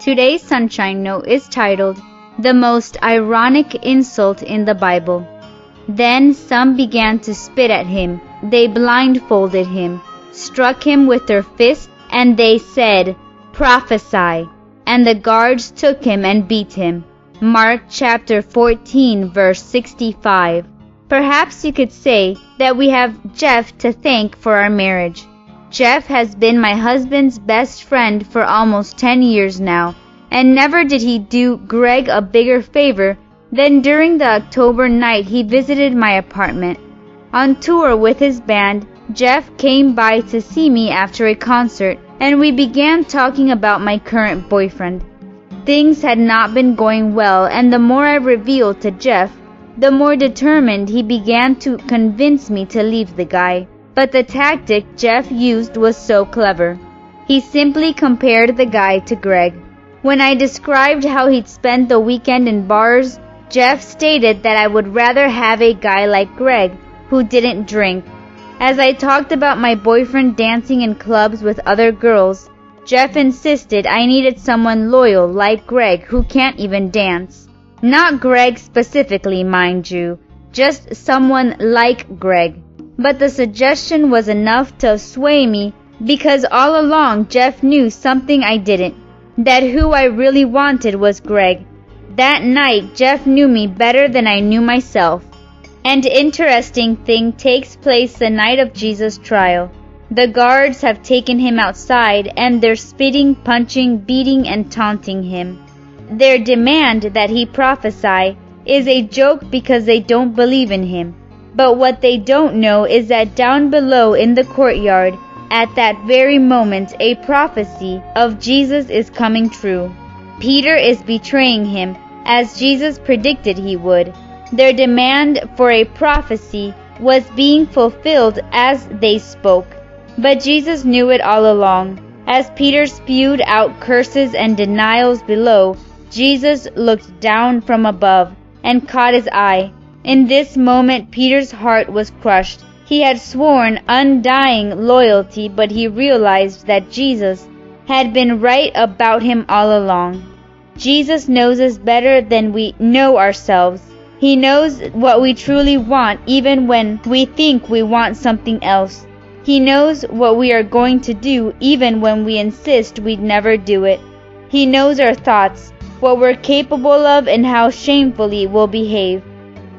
Today's Sunshine Note is titled, The Most Ironic Insult in the Bible. Then some began to spit at him. They blindfolded him, struck him with their fists, and they said, Prophesy. And the guards took him and beat him. Mark chapter 14, verse 65. Perhaps you could say that we have Jeff to thank for our marriage. Jeff has been my husband's best friend for almost 10 years now, and never did he do Greg a bigger favor than during the October night he visited my apartment. On tour with his band, Jeff came by to see me after a concert, and we began talking about my current boyfriend. Things had not been going well, and the more I revealed to Jeff, the more determined he began to convince me to leave the guy. But the tactic Jeff used was so clever. He simply compared the guy to Greg. When I described how he'd spent the weekend in bars, Jeff stated that I would rather have a guy like Greg, who didn't drink. As I talked about my boyfriend dancing in clubs with other girls, Jeff insisted I needed someone loyal like Greg who can't even dance. Not Greg specifically, mind you, just someone like Greg. But the suggestion was enough to sway me because all along Jeff knew something I didn't, that who I really wanted was Greg. That night Jeff knew me better than I knew myself. An interesting thing takes place the night of Jesus' trial. The guards have taken him outside and they're spitting, punching, beating, and taunting him. Their demand that he prophesy is a joke because they don't believe in him. But what they don't know is that down below in the courtyard, at that very moment, a prophecy of Jesus is coming true. Peter is betraying him, as Jesus predicted he would. Their demand for a prophecy was being fulfilled as they spoke. But Jesus knew it all along. As Peter spewed out curses and denials below, Jesus looked down from above and caught his eye. In this moment, Peter's heart was crushed. He had sworn undying loyalty, but he realized that Jesus had been right about him all along. Jesus knows us better than we know ourselves. He knows what we truly want even when we think we want something else. He knows what we are going to do even when we insist we'd never do it. He knows our thoughts, what we're capable of, and how shamefully we'll behave.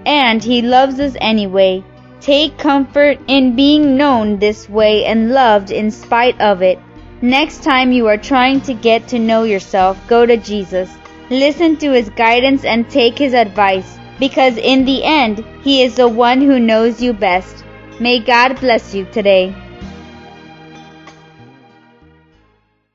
And He loves us anyway. Take comfort in being known this way and loved in spite of it. Next time you are trying to get to know yourself, go to Jesus. Listen to His guidance and take His advice, because in the end, He is the one who knows you best. May God bless you today.